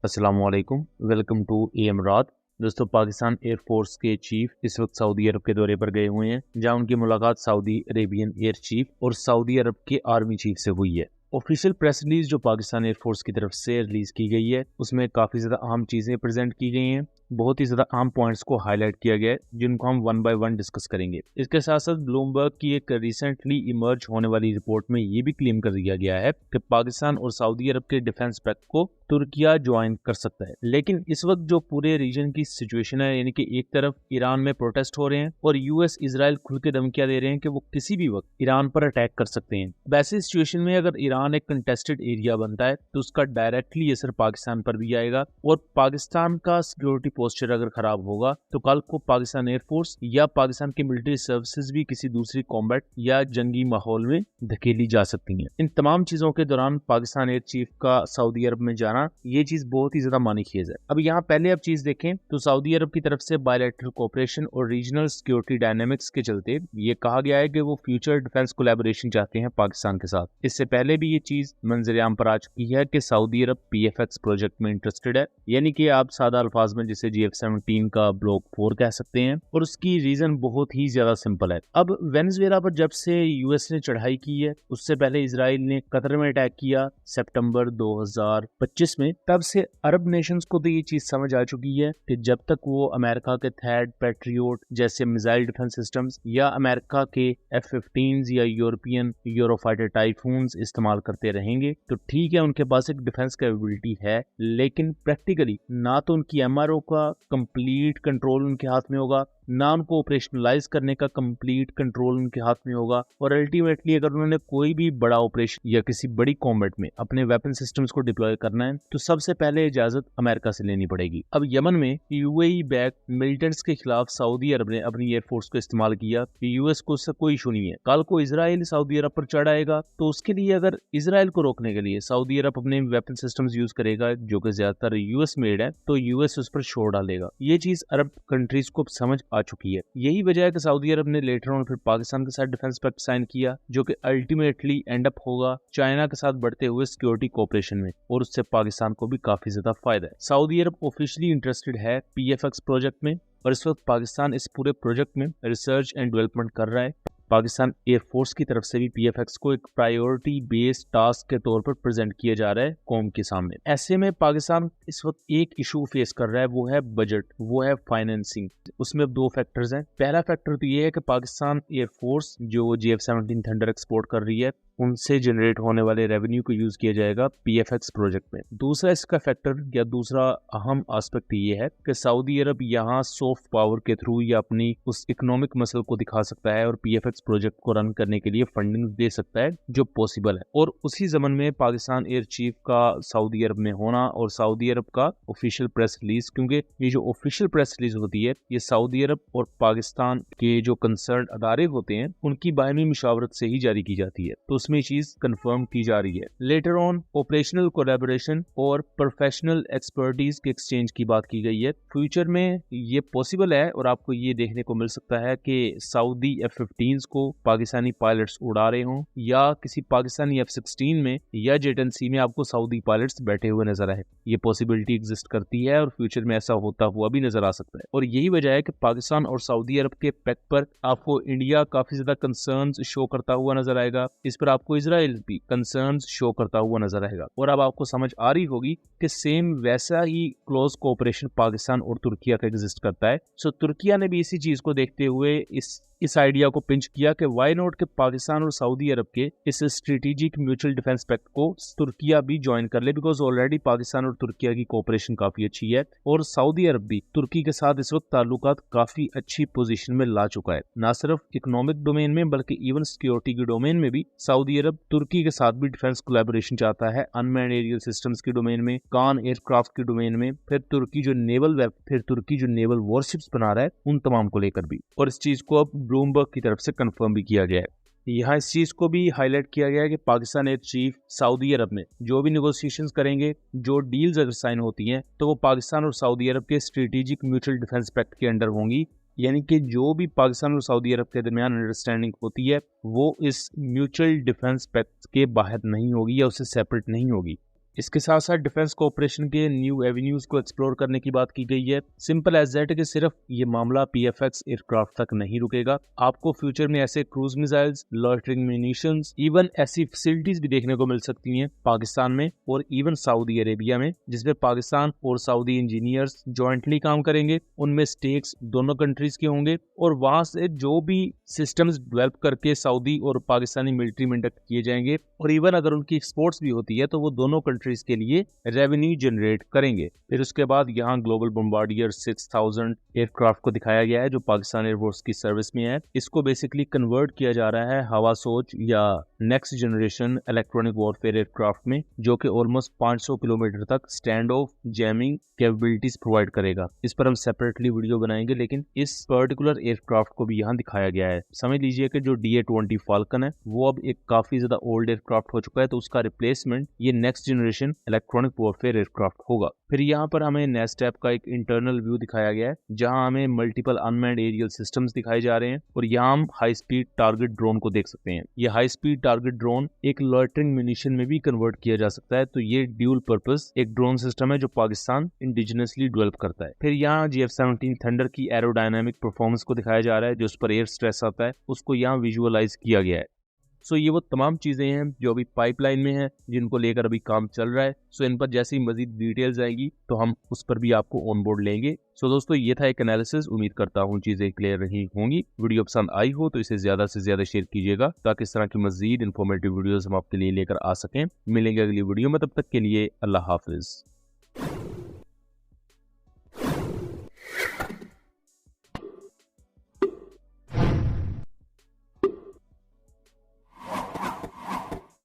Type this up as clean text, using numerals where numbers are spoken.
अस्सलामुअलैकुम, welcome to M रात। दोस्तों, पाकिस्तान एयरफोर्स के चीफ इस वक्त सऊदी अरब के दौरे पर गए हुए हैं, जहां उनकी मुलाकात सऊदी अरेबियन एयर चीफ और सऊदी अरब के आर्मी चीफ से हुई है। ऑफिशियल प्रेस रिलीज जो पाकिस्तान एयरफोर्स की तरफ से रिलीज की गई है, उसमें काफ़ी ज़्यादा अहम चीज़ें प्रेजेंट की गई हैं। बहुत ही ज़्यादा अहम पॉइंट्स को हाईलाइट किया गया है, जिनको हम वन बाय वन डिस्कस करेंगे। इसके साथ साथ ब्लूमबर्ग की एक रिसेंटली इमर्ज होने वाली रिपोर्ट में ये भी क्लेम कर दिया गया है कि पाकिस्तान और सऊदी अरब के डिफेंस पैक्ट को तुर्किया ज्वाइन कर सकता है। लेकिन इस वक्त जो पूरे रीजन की सिचुएशन है, यानी कि एक तरफ ईरान में प्रोटेस्ट हो रहे हैं और यूएस इजराइल खुल के धमकियां दे रहे हैं कि वो किसी भी वक्त ईरान पर अटैक कर सकते हैं। वैसी सिचुएशन में अगर ईरान एक कंटेस्टेड एरिया बनता है तो उसका डायरेक्टली असर पाकिस्तान पर भी आएगा, और पाकिस्तान का सिक्योरिटी पोस्चर अगर खराब होगा तो कल को पाकिस्तान एयरफोर्स या पाकिस्तान की मिलिट्री सर्विसेज भी किसी दूसरी कॉम्बैट या जंगी माहौल में धकेली जा सकती हैं। इन तमाम चीजों के दौरान पाकिस्तान एयर चीफ का सऊदी अरब में जाना, ये चीज बहुत ही ज्यादा मानीखेज है। अब यहाँ पहले आप चीज देखें तो सऊदी अरब की तरफ से बायलैटरल कोऑपरेशन और रीजनल सिक्योरिटी डायनेमिक्स के चलते ये कहा गया है कि वो फ्यूचर डिफेंस कोलैबोरेशन चाहते हैं पाकिस्तान के साथ। इससे पहले भी ये चीज मंजरेआम पर आ चुकी है कि सऊदी अरब PFX प्रोजेक्ट में इंटरेस्टेड है, यानी कि आप सादा अल्फाज में जिसे GF-17 का ब्लॉक 4 कह सकते हैं। और उसकी रीजन बहुत ही ज्यादा सिंपल है। अब वेनेजुएला पर जब से यूएस ने चढ़ाई की है, उससे पहले इजराइल ने कतर में अटैक किया सितंबर 2025 में, तब से अरब नेशंस को तो ये चीज समझ आ चुकी है कि जब तक वो अमेरिका के थैड, पैट्रियोट जैसे मिसाइल डिफेंस सिस्टम्स या अमेरिका के F-15 या यूरोपियन यूरोफाइटर टाइफून्स इस्तेमाल करते रहेंगे तो ठीक है, उनके पास एक डिफेंस कैपेबिलिटी है, लेकिन प्रैक्टिकली ना तो उनकी MRO का कंप्लीट कंट्रोल उनके हाथ में होगा, ना उनको ऑपरेशनलाइज करने का कंप्लीट कंट्रोल उनके हाथ में होगा, और अल्टीमेटली अगर उन्होंने कोई भी बड़ा ऑपरेशन या किसी बड़ी कॉम्बैट में अपने वेपन सिस्टम्स को डिप्लॉय करना है तो सबसे पहले इजाजत अमेरिका से लेनी पड़ेगी। अब यमन में UAE बैक मिलिटेंट्स के खिलाफ सऊदी अरब ने अपनी एयरफोर्स को इस्तेमाल किया। यूएस को उससे कोई इशू नहीं है। कल को इजराइल सऊदी अरब पर चढ़ आएगा तो उसके लिए अगर इजराइल को रोकने के लिए सऊदी अरब अपने वेपन सिस्टम्स यूज करेगा जो कि ज्यादातर US मेड है, तो US उस पर शोर डालेगा। ये चीज अरब कंट्रीज को समझ आ चुकी है। यही वजह है कि सऊदी अरब ने लेटर ऑन फिर पाकिस्तान के साथ डिफेंस पैक्ट साइन किया, जो कि अल्टीमेटली एंड अप होगा चाइना के साथ बढ़ते हुए सिक्योरिटी कोऑपरेशन में, और उससे पाकिस्तान को भी काफी ज्यादा फायदा है। सऊदी अरब ऑफिशियली इंटरेस्टेड है PFX प्रोजेक्ट में, और इस वक्त पाकिस्तान इस पूरे प्रोजेक्ट में रिसर्च एंड डेवलपमेंट कर रहा है। पाकिस्तान एयरफोर्स की तरफ से भी PFX को एक प्रायोरिटी बेस्ड टास्क के तौर पर प्रेजेंट किया जा रहा है कौम के सामने। ऐसे में पाकिस्तान इस वक्त एक इशू फेस कर रहा है, वो है बजट, वो है फाइनेंसिंग। उसमें 2 फैक्टर्स हैं। पहला फैक्टर तो ये है कि पाकिस्तान एयरफोर्स जो GF-17 थंडर एक्सपोर्ट कर रही है, उनसे जनरेट होने वाले रेवेन्यू को यूज किया जाएगा PFX प्रोजेक्ट में। दूसरा इसका फैक्टर या दूसरा अहम एस्पेक्ट ये है कि सऊदी अरब यहाँ सॉफ्ट पावर के थ्रू या अपनी उस इकोनॉमिक मसल को दिखा सकता है और PFX प्रोजेक्ट को रन करने के लिए फंडिंग दे सकता है, जो पॉसिबल है। और उसी जमन में पाकिस्तान एयर चीफ का सऊदी अरब में होना और सऊदी अरब का ऑफिशियल प्रेस रिलीज, क्योंकि ये जो ऑफिशियल प्रेस रिलीज होती है ये सऊदी अरब और पाकिस्तान के जो कंसर्न अदारे होते हैं उनकी बायमी मुशावरत से ही जारी की जाती है, तो उसमें चीज कंफर्म की जा रही है। लेटर ऑन ऑपरेशनल कोलैबोरेशन और प्रोफेशनल एक्सपर्टीज के एक्सचेंज की बात की गई है। फ्यूचर में ये पॉसिबल है और आपको ये देखने को मिल सकता है कि सऊदी F-15 को पाकिस्तानी पायलट्स उड़ा रहे हों, या किसी पाकिस्तानी F-16 में या जेट-एंड-सी में आपको सऊदी पायलट्स बैठे हुए नजर आए। ये पॉसिबिलिटी एग्जिस्ट करती है और फ्यूचर में ऐसा होता हुआ भी नजर आ सकता है। और यही वजह है कि पाकिस्तान और सऊदी अरब के पैक्ट पर आपको इंडिया काफी ज्यादा कंसर्न्स शो करता हुआ नजर आएगा। इस पर आपको इजराइल भी कंसर्न्स शो करता हुआ नजर आएगा। और अब आपको समझ आ रही होगी कि सेम वैसा ही क्लोज कोऑपरेशन पाकिस्तान और तुर्किया का एग्जिस्ट करता है। सो तुर्किया ने भी इसी चीज को देखते हुए इस आइडिया को पिंच किया कि वाई नॉट के पाकिस्तान और सऊदी अरब के इस स्ट्रेटेजिक म्यूचुअल डिफेंस पैक्ट को तुर्किया भी ज्वाइन कर ले, बिकॉज ऑलरेडी पाकिस्तान और तुर्किया की कोऑपरेशन काफी अच्छी है और सऊदी अरब भी तुर्की के साथ इस वक्त ताल्लुकात काफी अच्छी पोजीशन में ला चुका है। ना सिर्फ इकोनॉमिक डोमेन में बल्कि इवन सिक्योरिटी के डोमेन में भी सऊदी अरब तुर्की के साथ भी डिफेंस कोलैबोरेशन चाहता है। अनमैन्ड एरियल सिस्टम्स के डोमेन में, कान एयरक्राफ्ट के डोमेन में, फिर तुर्की जो नेवल वॉरशिप्स बना रहा है उन तमाम को लेकर भी। और इस चीज को अब ब्लूमबर्ग की तरफ से कंफर्म भी किया गया है। यहाँ इस चीज को भी हाईलाइट किया गया है कि पाकिस्तान एयर चीफ सऊदी अरब में जो भी निगोशिएशंस करेंगे, जो डील्स अगर साइन होती हैं तो वो पाकिस्तान और सऊदी अरब के स्ट्रेटेजिक म्यूचुअल डिफेंस पैक्ट के अंडर होंगी। यानी कि जो भी पाकिस्तान और सऊदी अरब के दरमियान अंडरस्टैंडिंग होती है वो इस म्यूचुअल डिफेंस पैक्ट के बाहर नहीं होगी या उससे सेपरेट नहीं होगी। इसके साथ साथ डिफेंस कोऑपरेशन के न्यू एवेन्यूज को एक्सप्लोर करने की बात की गई है। सिंपल एज दैट कि सिर्फ ये मामला PFX एयरक्राफ्ट तक नहीं रुकेगा, आपको फ्यूचर में ऐसे cruise missiles, loitering munitions, even ऐसी फैसिलिटीज भी देखने को मिल सकती हैं पाकिस्तान में और इवन सऊदी अरेबिया में, जिसमें पाकिस्तान और सऊदी इंजीनियर्स जॉइंटली काम करेंगे। उनमें स्टेक्स दोनों कंट्रीज के होंगे और वहां से जो भी सिस्टम्स डेवलप करके सऊदी और पाकिस्तानी मिलिट्री में इंडक्ट किए जाएंगे और इवन अगर उनकी एक्सपोर्ट्स भी होती है तो वो दोनों कंट्रीज के लिए रेवेन्यू जनरेट करेंगे। फिर उसके बाद यहाँ ग्लोबल बम्बार्डियर 6000 एयरक्राफ्ट को दिखाया गया है जो पाकिस्तान एयरफोर्स की सर्विस में है। इसको बेसिकली कन्वर्ट किया जा रहा है हवा सोच या next generation electronic warfare aircraft में, जो कि ऑलमोस्ट 500 किलोमीटर तक stand of jamming capabilities provide करेगा। इस पर हम सेपरेटली वीडियो बनाएंगे, लेकिन इस पर्टिकुलर एयरक्राफ्ट को भी यहाँ दिखाया गया है। समझ लीजिए कि जो DA-20 फाल्कन है वो अब एक काफी ज्यादा ओल्ड एयरक्राफ्ट हो चुका है, तो उसका रिप्लेसमेंट ये next generation electronic warfare aircraft होगा। फिर यहाँ पर हमें नेस्टैप का एक इंटरनल व्यू दिखाया गया है जहाँ हमें मल्टीपल अनमैन्ड एरियल सिस्टम्स दिखाए जा रहे हैं और यहाँ हम हाई स्पीड टारगेट ड्रोन को देख सकते हैं। ये हाई स्पीड टारगेट ड्रोन एक लॉयटरिंग म्यूनिशन में भी कन्वर्ट किया जा सकता है, तो ये ड्यूल पर्पस एक ड्रोन सिस्टम है जो पाकिस्तान इंडिजिनसली डेवलप करता है। फिर यहाँ GF-17 थंडर की एरोडायनामिक परफॉर्मेंस को दिखाया जा रहा है, जो उस पर एयर स्ट्रेस आता है उसको यहाँ विजुअलाइज किया गया है। सो ये वो तमाम चीज़ें हैं जो अभी पाइपलाइन में हैं, जिनको लेकर अभी काम चल रहा है। सो इन पर जैसे ही मजीद डिटेल्स आएंगी तो हम उस पर भी आपको ऑन बोर्ड लेंगे। सो दोस्तों, ये था एक एनालिसिस। उम्मीद करता हूँ चीज़ें क्लियर रही होंगी। वीडियो पसंद आई हो तो इसे ज़्यादा से ज़्यादा शेयर कीजिएगा ताकि इस तरह की मजीद इन्फॉर्मेटिव वीडियोज़ हम आपके लिए लेकर आ सकें। मिलेंगे अगली वीडियो में, तब तक के लिए अल्लाह हाफिज़।